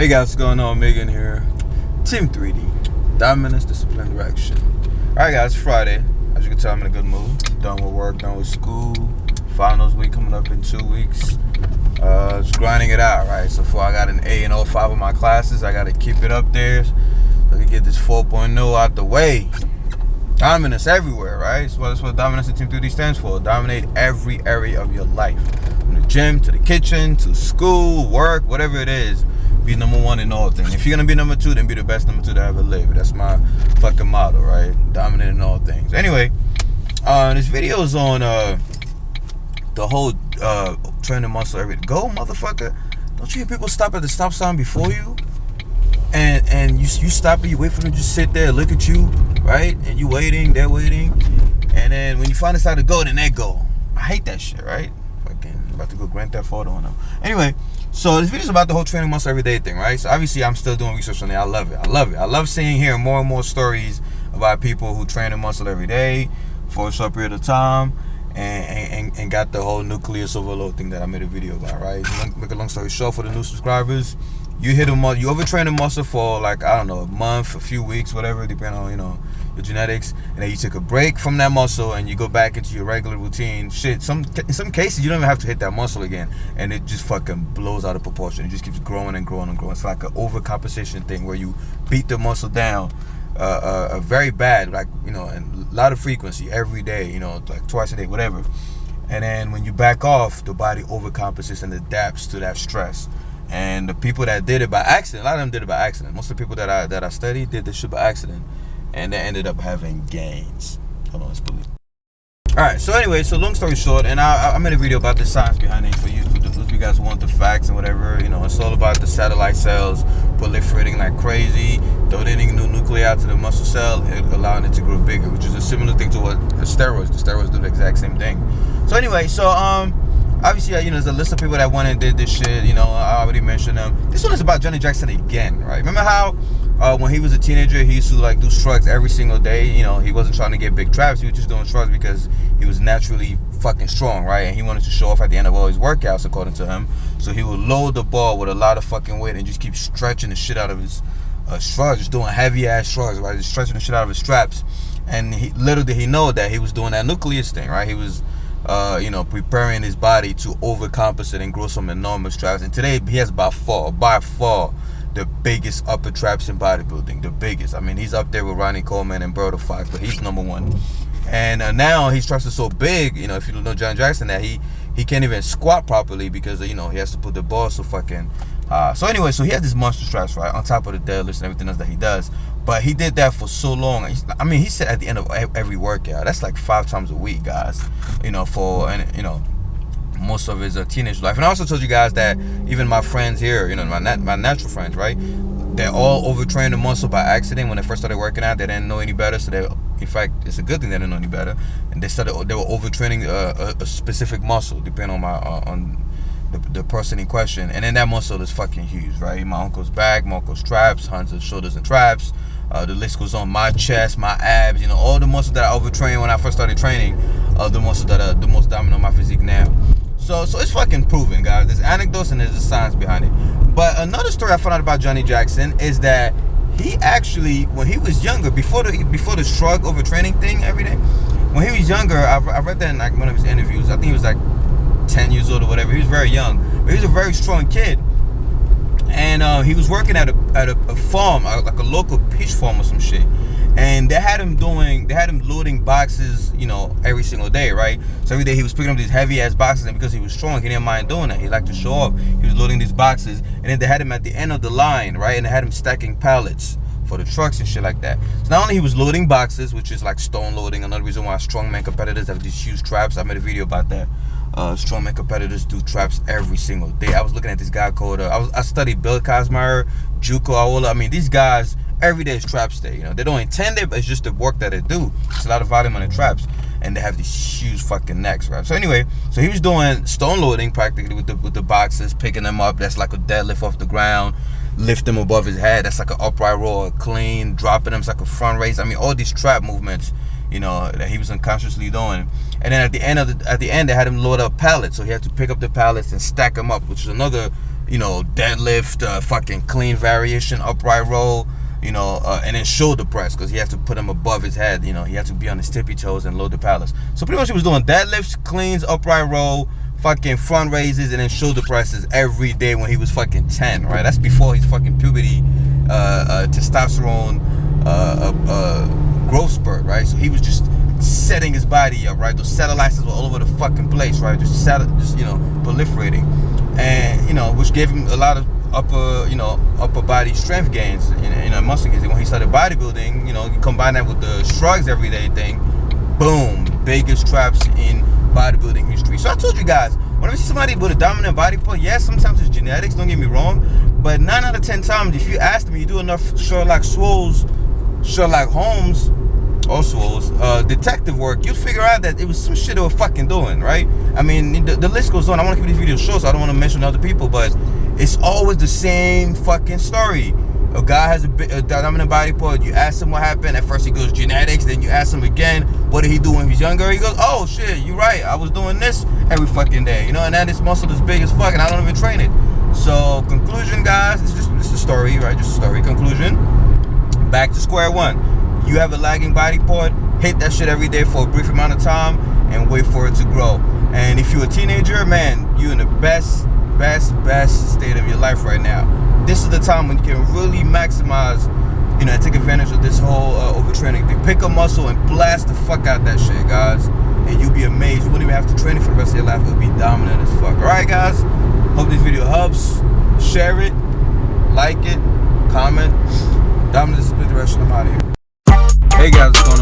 Hey guys, what's going on? Megan here. Team 3D, dominance, discipline, direction. Alright guys, it's Friday. As you can tell, I'm in a good mood. Done with work, done with school. Finals week coming up in 2 weeks. Just grinding it out, right? So far I got an A in all 5 of my classes. I gotta keep it up there so I can get this 4.0 out the way. Dominance everywhere, right? So that's what dominance in Team 3D stands for. Dominate every area of your life. From the gym, to the kitchen, to school, work, whatever it is. Be number 1 in all things. If you're gonna be number 2, then be the best number 2 to ever live. That's my fucking motto, right? Dominate in all things. Anyway, this video is on the whole training muscle every day. Go, motherfucker. Don't you hear people stop at the stop sign before you? And you stop and you wait for them to just sit there, look at you, right? And you waiting, they're waiting. And then when you finally decide to go, then they go. I hate that shit, right? Fucking about to go Grand Theft Auto on them. Anyway, so this video is about the whole training muscle everyday thing, right? So obviously I'm still doing research on it. I love it. I love it. I love hearing more and more stories about people who train a muscle every day for a short period of time and got the whole Nucleus Overload thing that I made a video about, right? Make a long story short for the new subscribers. You overtrain a muscle for like, I don't know, a month, a few weeks, whatever, depending on, your genetics, and then you take a break from that muscle and you go back into your regular routine. Shit, in some cases you don't even have to hit that muscle again, and it just fucking blows out of proportion. It just keeps growing and growing and growing. It's like an overcompensation thing where you beat the muscle down very bad, like, and a lot of frequency every day, like twice a day, whatever. And then when you back off, the body overcompensates and adapts to that stress. And the people that did it by accident, a lot of them did it by accident. Most of the people that I studied did this shit by accident, and they ended up having gains. Hold on, let's believe. All right. So anyway, so long story short, and I made a video about the science behind it for you. If you guys want the facts and whatever, it's all about the satellite cells proliferating like crazy, donating new nuclei to the muscle cell, and allowing it to grow bigger, which is a similar thing to what the steroids do the exact same thing. So anyway, so obviously, there's a list of people that went and did this shit. I already mentioned them. This one is about Johnnie Jackson again, right? Remember how when he was a teenager, he used to like do shrugs every single day. He wasn't trying to get big traps. He was just doing shrugs because he was naturally fucking strong, right? And he wanted to show off at the end of all his workouts, according to him. So he would load the ball with a lot of fucking weight and just keep stretching the shit out of his shrugs, just doing heavy ass shrugs, right? Just stretching the shit out of his straps. And little did he know that he was doing that nucleus thing, right? He was preparing his body to overcompensate and grow some enormous traps. And today he has by far the biggest upper traps in bodybuilding, the biggest. I mean, he's up there with Ronnie Coleman and Berto Fox, but he's number 1. And now his traps are so big, if you know Johnnie Jackson, that he can't even squat properly because he has to put the ball so fucking so anyway, so he had this monster straps, right, on top of the deadlifts and everything else that he does. But he did that for so long. I mean, he said at the end of every workout, that's like 5 times a week, guys, for most of his teenage life. And I also told you guys that even my friends here, my natural friends, right, they're all overtrained the muscle by accident. When they first started working out, they didn't know any better. So in fact, it's a good thing they didn't know any better. And they were overtraining a specific muscle, depending on the person in question. And then that muscle is fucking huge, right? My uncle's back, my uncle's traps, Hansa's shoulders and traps. The list goes on. My chest, my abs, all the muscles that I overtrained when I first started training are the muscles that are the most dominant on my physique now. So it's fucking proven, guys. There's anecdotes and there's the science behind it. But another story I found out about Johnnie Jackson is that he actually, when he was younger, before the shrug overtraining thing every day, when he was younger, I read that in like one of his interviews. I think he was like 10 years old or whatever. He was very young, but he was a very strong kid. And he was working at a farm, like a local peach farm or some shit. And they had him loading boxes, every single day, right? So every day he was picking up these heavy ass boxes, and because he was strong, he didn't mind doing that. He liked to show off. He was loading these boxes, and then they had him at the end of the line, right? And they had him stacking pallets for the trucks and shit like that. So not only he was loading boxes, which is like stone loading. Another reason why strongman competitors have these huge traps. I made a video about that. Strongman competitors do traps every single day. I was looking at this guy called I studied Bill Kazmaier, Juco Aola. I mean, these guys, every day is traps day. They don't intend it, but it's just the work that they do. It's a lot of volume on the traps, and they have these huge fucking necks, right? So anyway, so he was doing stone loading practically with the boxes, picking them up. That's like a deadlift off the ground. Lift them above his head. That's like an upright row, clean. Dropping them, it's like a front raise. I mean, all these trap movements, that he was unconsciously doing. And then at the end they had him load up pallets, so he had to pick up the pallets and stack them up, which is another you know, deadlift, fucking clean variation, upright row, you know, and then shoulder press, because he has to put them above his head. You know, he has to be on his tippy toes and load the pallets. So pretty much he was doing deadlifts, cleans, upright row, fucking front raises, and then shoulder presses every day when he was fucking 10, right? That's before his fucking puberty, testosterone, growth spurt, right? So he was just setting his body up, right? Those satellites were all over the fucking place, right? Just you know, proliferating, and you know, which gave him a lot of upper body strength gains, in muscle gains. And when he started bodybuilding, you know, you combine that with the shrugs everyday thing, boom, biggest traps in bodybuilding history. So I told you guys, whenever you see somebody with a dominant body part, yes, sometimes it's genetics, don't get me wrong, but 9 out of 10 times, if you ask them, you do enough Sherlock Holmes or Swoles detective work, you'll figure out that it was some shit they were fucking doing, right? I mean, the list goes on. I want to keep these videos short, so I don't want to mention other people, but it's always the same fucking story. A guy has a dominant body part. You ask him what happened. At first he goes genetics. Then you ask him again, what did he do when he was younger? He goes, oh shit, you're right. I was doing this every fucking day. You know, and now this muscle is big as fuck, and I don't even train it. So conclusion, guys, it's a story, right? Just a story. Conclusion. Back to square one. You have a lagging body part. Hit that shit every day for a brief amount of time and wait for it to grow. And if you're a teenager, man, you're in the best state of your life right now. This is the time when you can really maximize, you know, and take advantage of this whole overtraining thing. Pick a muscle and blast the fuck out that shit, guys, and you'll be amazed. You wouldn't even have to train it for the rest of your life. It'll be dominant as fuck. All right, guys, hope this video helps. Share it, like it, comment. Dominant Discipline Direction. I'm out of here. Hey guys, what's going on?